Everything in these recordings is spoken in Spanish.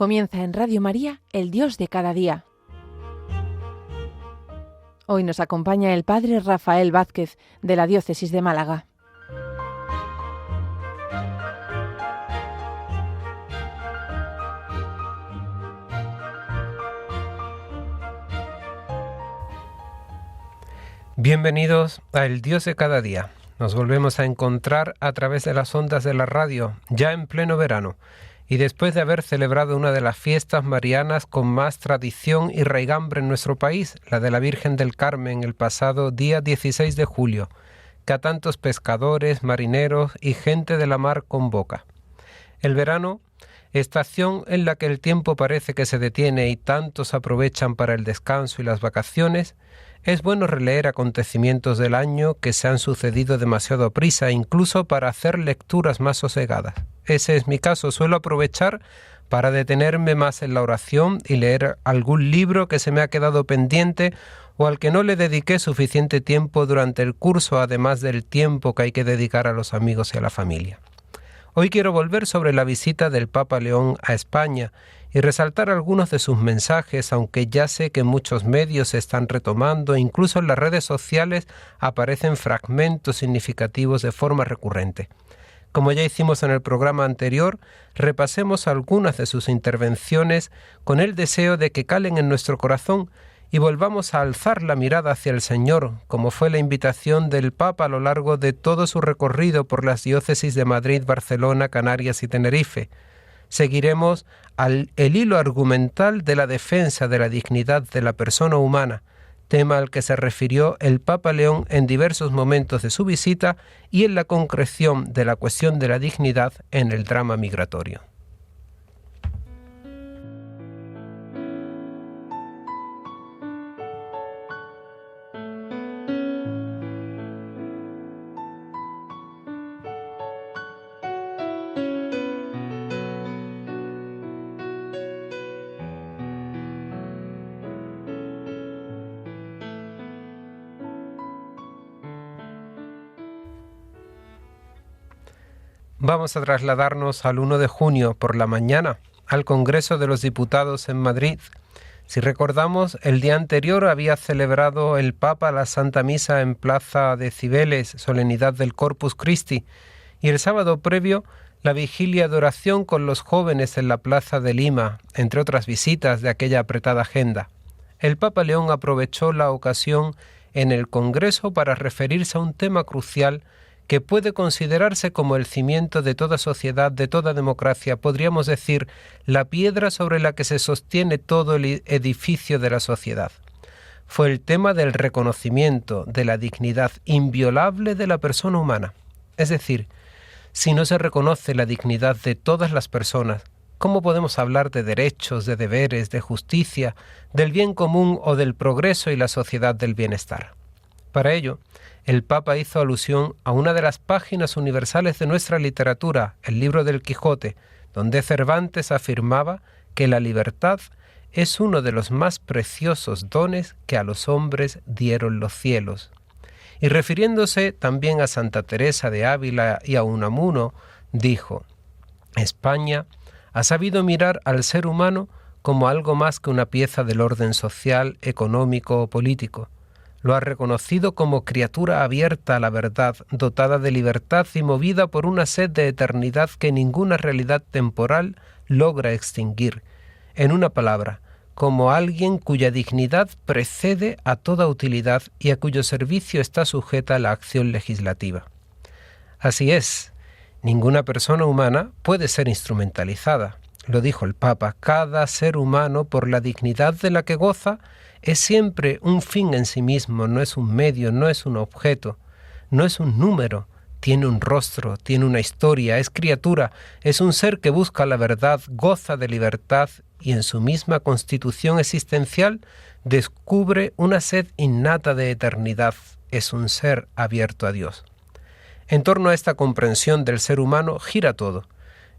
Comienza en Radio María, el Dios de cada día. Hoy nos acompaña el Padre Rafael Vázquez, de la Diócesis de Málaga. Bienvenidos a El Dios de cada día. Nos volvemos a encontrar a través de las ondas de la radio, ya en pleno verano, y después de haber celebrado una de las fiestas marianas con más tradición y raigambre en nuestro país, la de la Virgen del Carmen, el pasado día 16 de julio, que a tantos pescadores, marineros y gente de la mar convoca. El verano, estación en la que el tiempo parece que se detiene y tantos aprovechan para el descanso y las vacaciones, es bueno releer acontecimientos del año que se han sucedido demasiado a prisa, incluso para hacer lecturas más sosegadas. Ese es mi caso, suelo aprovechar para detenerme más en la oración y leer algún libro que se me ha quedado pendiente o al que no le dediqué suficiente tiempo durante el curso, además del tiempo que hay que dedicar a los amigos y a la familia. Hoy quiero volver sobre la visita del Papa León a España y resaltar algunos de sus mensajes, aunque ya sé que muchos medios se están retomando, incluso en las redes sociales aparecen fragmentos significativos de forma recurrente. Como ya hicimos en el programa anterior, repasemos algunas de sus intervenciones con el deseo de que calen en nuestro corazón y volvamos a alzar la mirada hacia el Señor, como fue la invitación del Papa a lo largo de todo su recorrido por las diócesis de Madrid, Barcelona, Canarias y Tenerife. Seguiremos el hilo argumental de la defensa de la dignidad de la persona humana, tema al que se refirió el Papa León en diversos momentos de su visita y en la concreción de la cuestión de la dignidad en el drama migratorio. Vamos a trasladarnos al 1 de junio por la mañana al Congreso de los Diputados en Madrid. Si recordamos, el día anterior había celebrado el Papa la Santa Misa en Plaza de Cibeles, solemnidad del Corpus Christi, y el sábado previo la vigilia de oración con los jóvenes en la Plaza de Lima, entre otras visitas de aquella apretada agenda. El Papa León aprovechó la ocasión en el Congreso para referirse a un tema crucial que puede considerarse como el cimiento de toda sociedad, de toda democracia, podríamos decir, la piedra sobre la que se sostiene todo el edificio de la sociedad. Fue el tema del reconocimiento de la dignidad inviolable de la persona humana. Es decir, si no se reconoce la dignidad de todas las personas, ¿cómo podemos hablar de derechos, de deberes, de justicia, del bien común o del progreso y la sociedad del bienestar? Para ello, el Papa hizo alusión a una de las páginas universales de nuestra literatura, el libro del Quijote, donde Cervantes afirmaba que la libertad es uno de los más preciosos dones que a los hombres dieron los cielos. Y refiriéndose también a Santa Teresa de Ávila y a Unamuno, dijo: España ha sabido mirar al ser humano como algo más que una pieza del orden social, económico o político. Lo ha reconocido como criatura abierta a la verdad, dotada de libertad y movida por una sed de eternidad que ninguna realidad temporal logra extinguir. En una palabra, como alguien cuya dignidad precede a toda utilidad y a cuyo servicio está sujeta la acción legislativa. Así es, ninguna persona humana puede ser instrumentalizada. Lo dijo el Papa, cada ser humano, por la dignidad de la que goza, es siempre un fin en sí mismo, no es un medio, no es un objeto, no es un número, tiene un rostro, tiene una historia, es criatura, es un ser que busca la verdad, goza de libertad y en su misma constitución existencial descubre una sed innata de eternidad, es un ser abierto a Dios. En torno a esta comprensión del ser humano gira todo.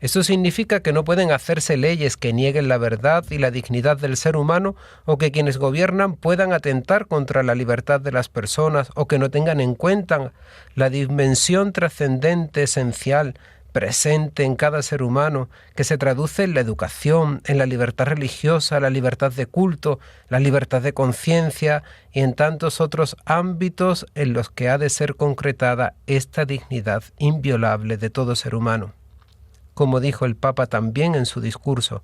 Esto significa que no pueden hacerse leyes que nieguen la verdad y la dignidad del ser humano, o que quienes gobiernan puedan atentar contra la libertad de las personas, o que no tengan en cuenta la dimensión trascendente, esencial, presente en cada ser humano, que se traduce en la educación, en la libertad religiosa, la libertad de culto, la libertad de conciencia y en tantos otros ámbitos en los que ha de ser concretada esta dignidad inviolable de todo ser humano. Como dijo el Papa también en su discurso,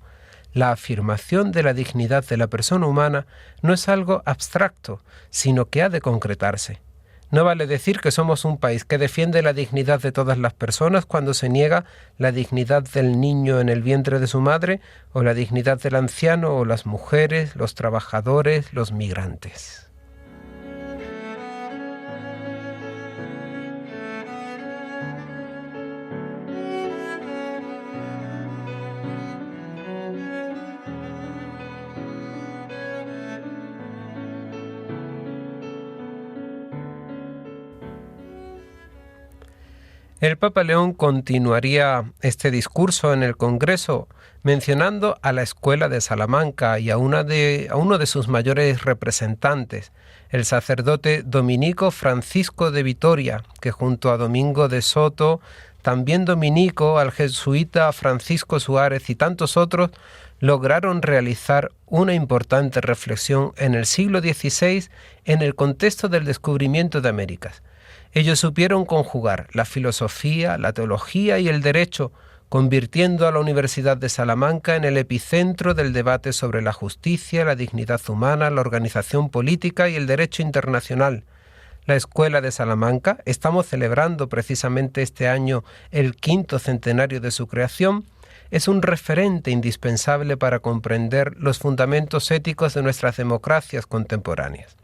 la afirmación de la dignidad de la persona humana no es algo abstracto, sino que ha de concretarse. No vale decir que somos un país que defiende la dignidad de todas las personas cuando se niega la dignidad del niño en el vientre de su madre, o la dignidad del anciano, o las mujeres, los trabajadores, los migrantes. El Papa León continuaría este discurso en el Congreso mencionando a la Escuela de Salamanca y a uno de sus mayores representantes, el sacerdote dominico Francisco de Vitoria, que junto a Domingo de Soto, también dominico, al jesuita Francisco Suárez y tantos otros, lograron realizar una importante reflexión en el siglo XVI en el contexto del descubrimiento de Américas. Ellos supieron conjugar la filosofía, la teología y el derecho, convirtiendo a la Universidad de Salamanca en el epicentro del debate sobre la justicia, la dignidad humana, la organización política y el derecho internacional. La Escuela de Salamanca, estamos celebrando precisamente este año el 5º centenario de su creación, es un referente indispensable para comprender los fundamentos éticos de nuestras democracias contemporáneas.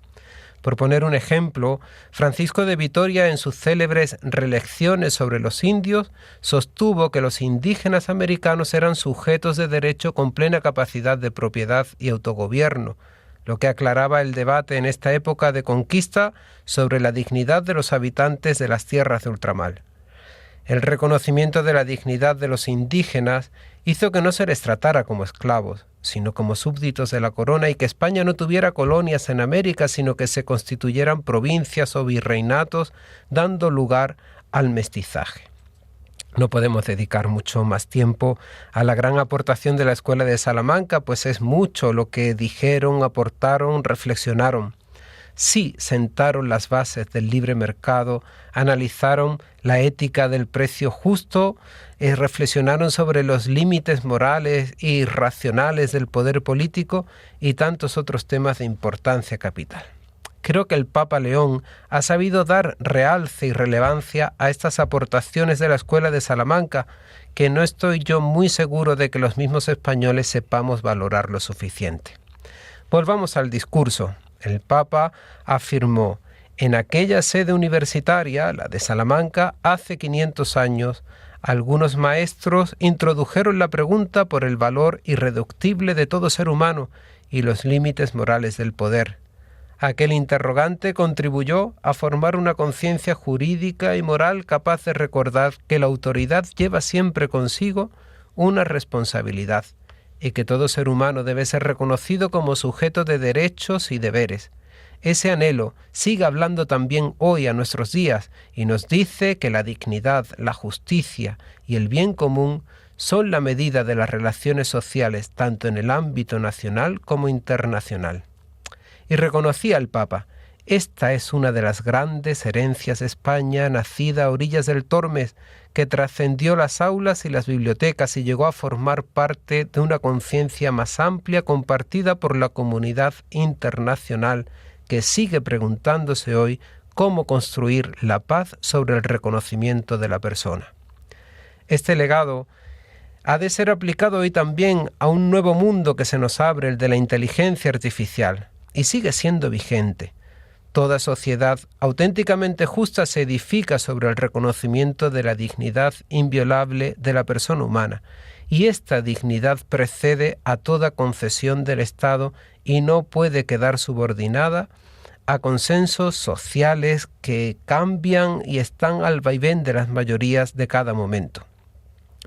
Por poner un ejemplo, Francisco de Vitoria, en sus célebres Relecciones sobre los indios, sostuvo que los indígenas americanos eran sujetos de derecho con plena capacidad de propiedad y autogobierno, lo que aclaraba el debate en esta época de conquista sobre la dignidad de los habitantes de las tierras de ultramar. El reconocimiento de la dignidad de los indígenas hizo que no se les tratara como esclavos, sino como súbditos de la corona, y que España no tuviera colonias en América, sino que se constituyeran provincias o virreinatos, dando lugar al mestizaje. No podemos dedicar mucho más tiempo a la gran aportación de la Escuela de Salamanca, pues es mucho lo que dijeron, aportaron, reflexionaron. Sí sentaron las bases del libre mercado, analizaron la ética del precio justo, reflexionaron sobre los límites morales y racionales del poder político y tantos otros temas de importancia capital. Creo que el Papa León ha sabido dar realce y relevancia a estas aportaciones de la Escuela de Salamanca, que no estoy yo muy seguro de que los mismos españoles sepamos valorar lo suficiente. Volvamos al discurso. El Papa afirmó: en aquella sede universitaria, la de Salamanca, hace 500 años, algunos maestros introdujeron la pregunta por el valor irreductible de todo ser humano y los límites morales del poder. Aquel interrogante contribuyó a formar una conciencia jurídica y moral capaz de recordar que la autoridad lleva siempre consigo una responsabilidad, y que todo ser humano debe ser reconocido como sujeto de derechos y deberes. Ese anhelo sigue hablando también hoy a nuestros días y nos dice que la dignidad, la justicia y el bien común son la medida de las relaciones sociales tanto en el ámbito nacional como internacional. Y reconocía el Papa: esta es una de las grandes herencias de España, nacida a orillas del Tormes, que trascendió las aulas y las bibliotecas y llegó a formar parte de una conciencia más amplia compartida por la comunidad internacional, que sigue preguntándose hoy cómo construir la paz sobre el reconocimiento de la persona. Este legado ha de ser aplicado hoy también a un nuevo mundo que se nos abre, el de la inteligencia artificial, y sigue siendo vigente. Toda sociedad auténticamente justa se edifica sobre el reconocimiento de la dignidad inviolable de la persona humana, y esta dignidad precede a toda concesión del Estado y no puede quedar subordinada a consensos sociales que cambian y están al vaivén de las mayorías de cada momento.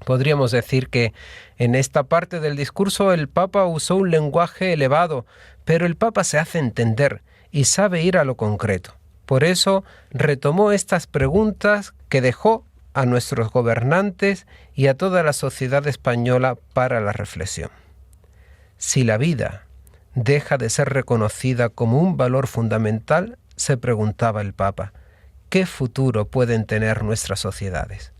Podríamos decir que en esta parte del discurso el Papa usó un lenguaje elevado, pero el Papa se hace entender y sabe ir a lo concreto. Por eso retomó estas preguntas que dejó a nuestros gobernantes y a toda la sociedad española para la reflexión. Si la vida deja de ser reconocida como un valor fundamental, se preguntaba el Papa, ¿qué futuro pueden tener nuestras sociedades?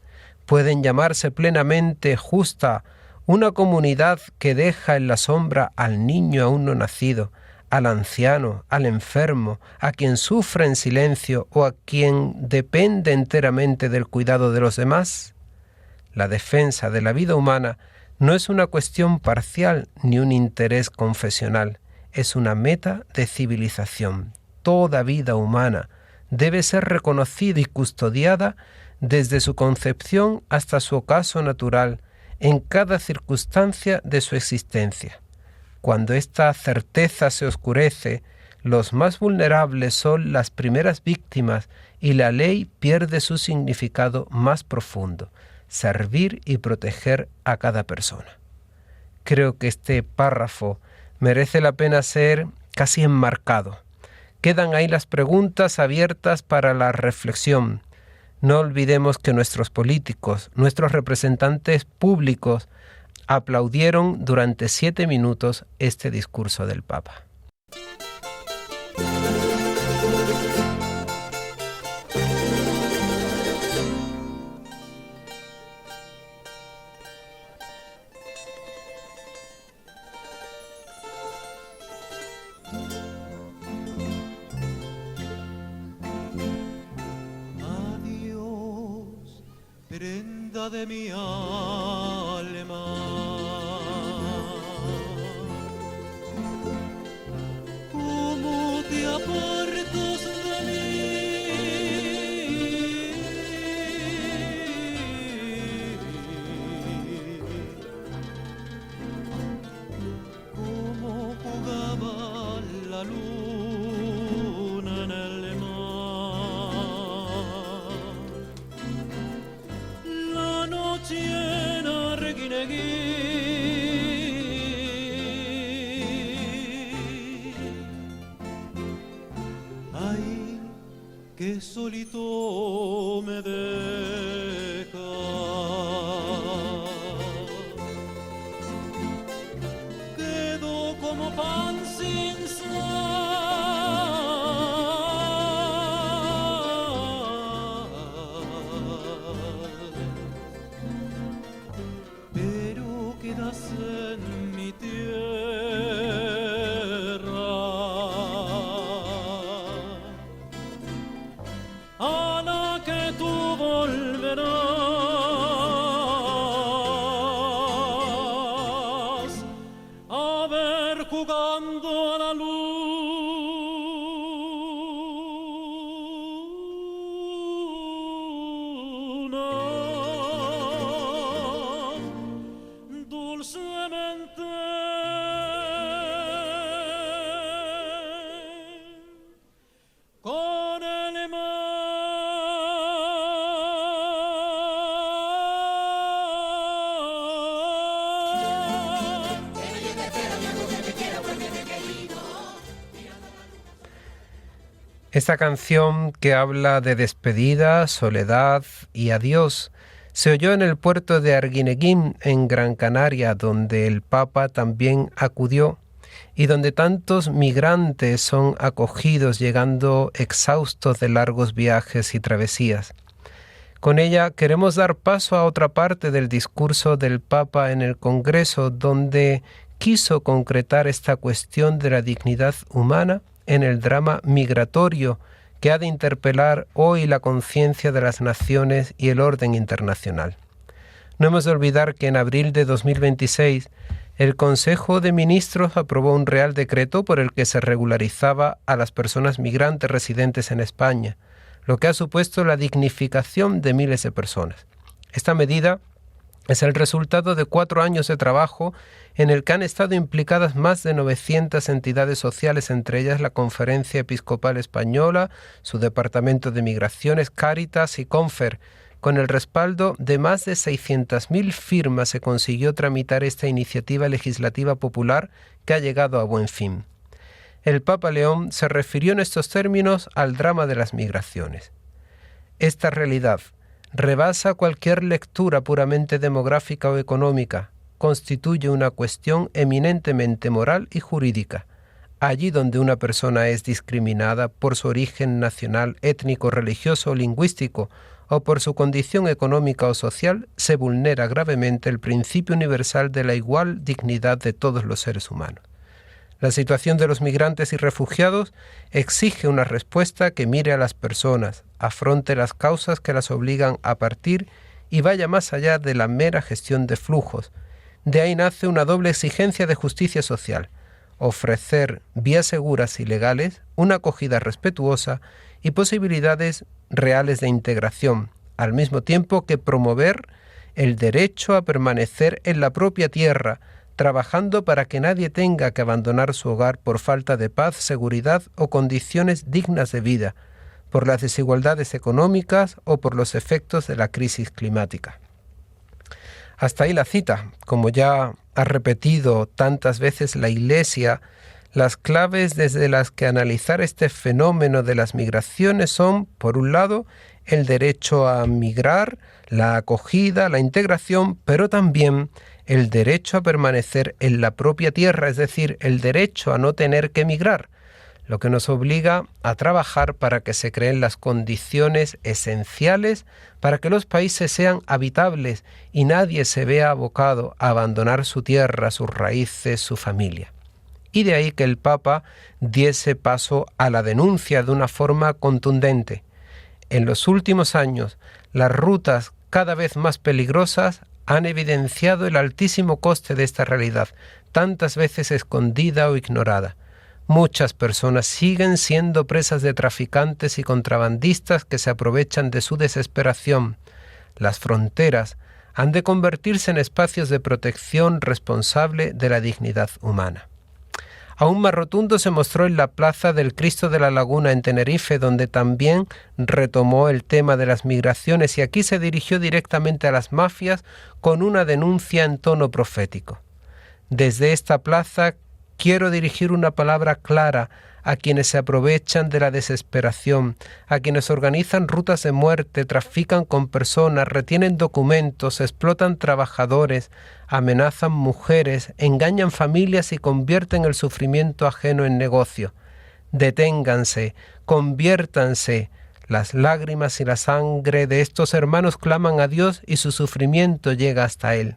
¿Pueden llamarse plenamente justa una comunidad que deja en la sombra al niño aún no nacido, al anciano, al enfermo, a quien sufre en silencio o a quien depende enteramente del cuidado de los demás? La defensa de la vida humana no es una cuestión parcial ni un interés confesional, es una meta de civilización. Toda vida humana debe ser reconocida y custodiada desde su concepción hasta su ocaso natural, en cada circunstancia de su existencia. Cuando esta certeza se oscurece, los más vulnerables son las primeras víctimas y la ley pierde su significado más profundo, servir y proteger a cada persona. Creo que este párrafo merece la pena ser casi enmarcado. Quedan ahí las preguntas abiertas para la reflexión. No olvidemos que nuestros políticos, nuestros representantes públicos, aplaudieron durante 7 minutos este discurso del Papa. Adiós, prenda de mi alma. ¿Cómo te apartas de mí? ¿Cómo jugaba la luna en el mar? La noche en Arguineguín. Ay, que solito me deja. Quedo como pan sin sal, pero quedas en mi tierra. A la que tú volverás a ver jugando a la luna dulcemente. Con el mar. Esta canción que habla de despedida, soledad y adiós se oyó en el puerto de Arguineguín, en Gran Canaria, donde el Papa también acudió y donde tantos migrantes son acogidos llegando exhaustos de largos viajes y travesías. Con ella queremos dar paso a otra parte del discurso del Papa en el Congreso, donde quiso concretar esta cuestión de la dignidad humana en el drama migratorio que ha de interpelar hoy la conciencia de las naciones y el orden internacional. No hemos de olvidar que en abril de 2026 el Consejo de Ministros aprobó un Real Decreto por el que se regularizaba a las personas migrantes residentes en España, lo que ha supuesto la dignificación de miles de personas. Esta medida es el resultado de 4 años de trabajo en el que han estado implicadas más de 900 entidades sociales, entre ellas la Conferencia Episcopal Española, su Departamento de Migraciones, Cáritas y Confer. Con el respaldo de más de 600.000 firmas se consiguió tramitar esta iniciativa legislativa popular que ha llegado a buen fin. El Papa León se refirió en estos términos al drama de las migraciones. Esta realidad rebasa cualquier lectura puramente demográfica o económica, constituye una cuestión eminentemente moral y jurídica. Allí donde una persona es discriminada por su origen nacional, étnico, religioso o lingüístico, o por su condición económica o social, se vulnera gravemente el principio universal de la igual dignidad de todos los seres humanos. La situación de los migrantes y refugiados exige una respuesta que mire a las personas, afronte las causas que las obligan a partir y vaya más allá de la mera gestión de flujos. De ahí nace una doble exigencia de justicia social: ofrecer vías seguras y legales, una acogida respetuosa y posibilidades reales de integración, al mismo tiempo que promover el derecho a permanecer en la propia tierra, trabajando para que nadie tenga que abandonar su hogar por falta de paz, seguridad o condiciones dignas de vida, por las desigualdades económicas o por los efectos de la crisis climática. Hasta ahí la cita. Como ya ha repetido tantas veces la Iglesia, las claves desde las que analizar este fenómeno de las migraciones son, por un lado, el derecho a migrar, la acogida, la integración, pero también el derecho a permanecer en la propia tierra, es decir, el derecho a no tener que emigrar, lo que nos obliga a trabajar para que se creen las condiciones esenciales para que los países sean habitables y nadie se vea abocado a abandonar su tierra, sus raíces, su familia. Y de ahí que el Papa diese paso a la denuncia de una forma contundente. En los últimos años, las rutas cada vez más peligrosas han evidenciado el altísimo coste de esta realidad, tantas veces escondida o ignorada. Muchas personas siguen siendo presas de traficantes y contrabandistas que se aprovechan de su desesperación. Las fronteras han de convertirse en espacios de protección responsable de la dignidad humana. Aún más rotundo se mostró en la Plaza del Cristo de la Laguna en Tenerife, donde también retomó el tema de las migraciones y aquí se dirigió directamente a las mafias con una denuncia en tono profético. Desde esta plaza quiero dirigir una palabra clara a quienes se aprovechan de la desesperación, a quienes organizan rutas de muerte, trafican con personas, retienen documentos, explotan trabajadores, amenazan mujeres, engañan familias y convierten el sufrimiento ajeno en negocio. Deténganse, conviértanse. Las lágrimas y la sangre de estos hermanos claman a Dios y su sufrimiento llega hasta Él.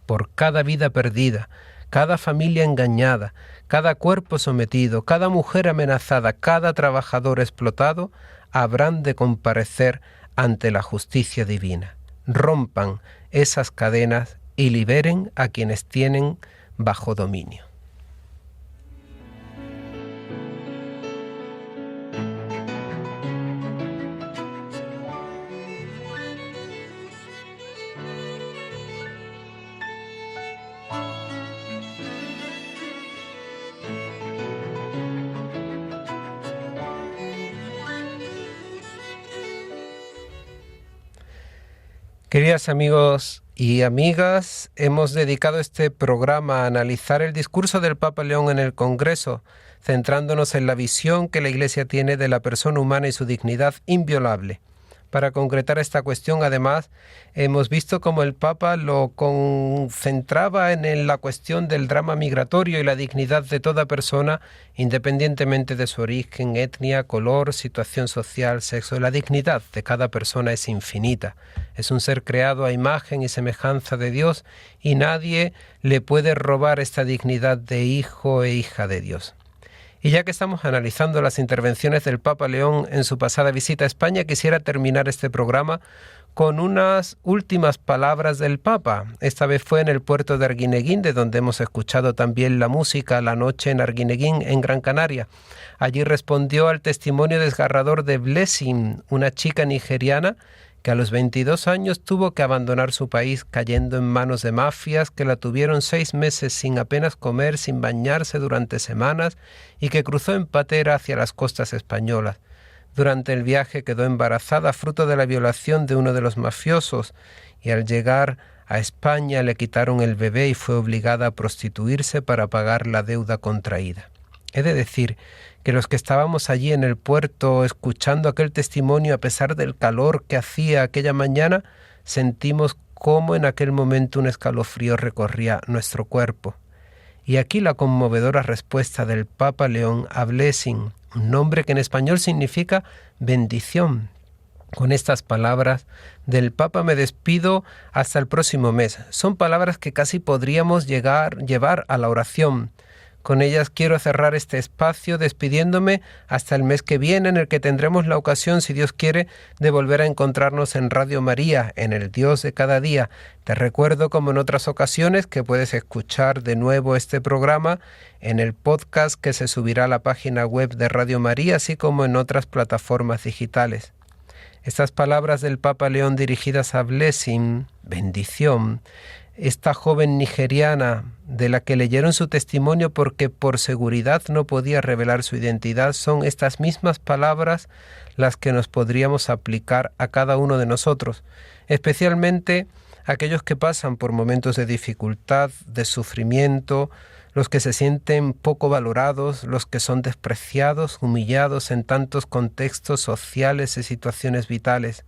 Por cada vida perdida, cada familia engañada, cada cuerpo sometido, cada mujer amenazada, cada trabajador explotado, habrán de comparecer ante la justicia divina. Rompan esas cadenas y liberen a quienes tienen bajo dominio. Queridos amigos y amigas, hemos dedicado este programa a analizar el discurso del Papa León en el Congreso, centrándonos en la visión que la Iglesia tiene de la persona humana y su dignidad inviolable. Para concretar esta cuestión, además, hemos visto cómo el Papa lo concentraba en la cuestión del drama migratorio y la dignidad de toda persona, independientemente de su origen, etnia, color, situación social, sexo. La dignidad de cada persona es infinita. Es un ser creado a imagen y semejanza de Dios y nadie le puede robar esta dignidad de hijo e hija de Dios. Y ya que estamos analizando las intervenciones del Papa León en su pasada visita a España, quisiera terminar este programa con unas últimas palabras del Papa. Esta vez fue en el puerto de Arguineguín, de donde hemos escuchado también la música La Noche en Arguineguín, en Gran Canaria. Allí respondió al testimonio desgarrador de Blessing, una chica nigeriana que a los 22 años tuvo que abandonar su país cayendo en manos de mafias que la tuvieron 6 meses sin apenas comer, sin bañarse durante semanas y que cruzó en patera hacia las costas españolas. Durante el viaje quedó embarazada fruto de la violación de uno de los mafiosos y al llegar a España le quitaron el bebé y fue obligada a prostituirse para pagar la deuda contraída. He de decir que los que estábamos allí en el puerto escuchando aquel testimonio a pesar del calor que hacía aquella mañana, sentimos cómo en aquel momento un escalofrío recorría nuestro cuerpo. Y aquí la conmovedora respuesta del Papa León a Blessing, un nombre que en español significa bendición. Con estas palabras del Papa me despido hasta el próximo mes. Son palabras que casi podríamos llevar a la oración. Con ellas quiero cerrar este espacio despidiéndome hasta el mes que viene, en el que tendremos la ocasión, si Dios quiere, de volver a encontrarnos en Radio María, en el Dios de cada día. Te recuerdo, como en otras ocasiones, que puedes escuchar de nuevo este programa en el podcast que se subirá a la página web de Radio María, así como en otras plataformas digitales. Estas palabras del Papa León dirigidas a Blessing, bendición, esta joven nigeriana de la que leyeron su testimonio porque por seguridad no podía revelar su identidad, son estas mismas palabras las que nos podríamos aplicar a cada uno de nosotros, especialmente aquellos que pasan por momentos de dificultad, de sufrimiento, los que se sienten poco valorados, los que son despreciados, humillados en tantos contextos sociales y situaciones vitales,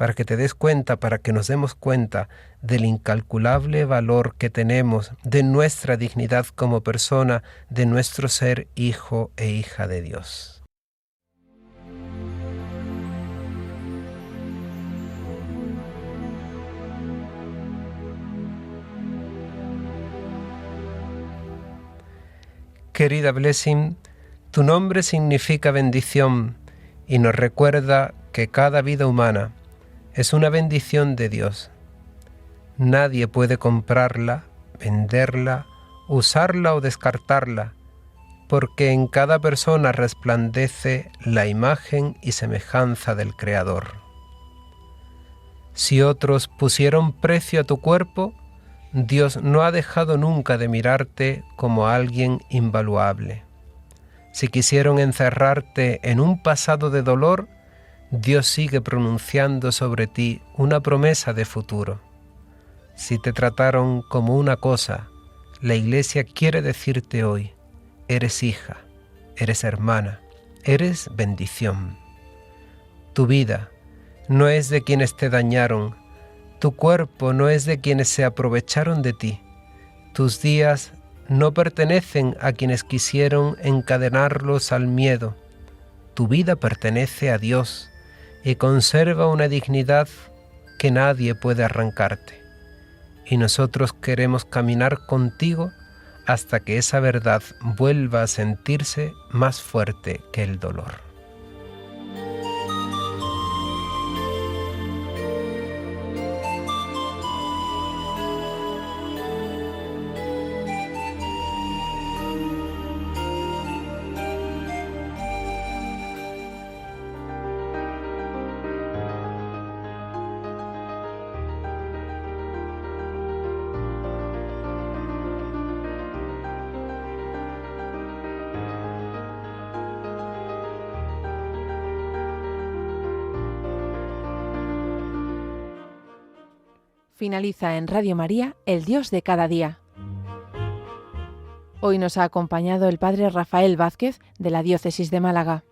para que te des cuenta, para que nos demos cuenta del incalculable valor que tenemos, de nuestra dignidad como persona, de nuestro ser hijo e hija de Dios. Querida Blessing, tu nombre significa bendición y nos recuerda que cada vida humana es una bendición de Dios. Nadie puede comprarla, venderla, usarla o descartarla, porque en cada persona resplandece la imagen y semejanza del Creador. Si otros pusieron precio a tu cuerpo, Dios no ha dejado nunca de mirarte como a alguien invaluable. Si quisieron encerrarte en un pasado de dolor, Dios sigue pronunciando sobre ti una promesa de futuro. Si te trataron como una cosa, la Iglesia quiere decirte hoy, eres hija, eres hermana, eres bendición. Tu vida no es de quienes te dañaron, tu cuerpo no es de quienes se aprovecharon de ti, tus días no pertenecen a quienes quisieron encadenarlos al miedo, tu vida pertenece a Dios y conserva una dignidad que nadie puede arrancarte. Y nosotros queremos caminar contigo hasta que esa verdad vuelva a sentirse más fuerte que el dolor. Finaliza en Radio María, el Dios de cada día. Hoy nos ha acompañado el Padre Rafael Vázquez de la Diócesis de Málaga.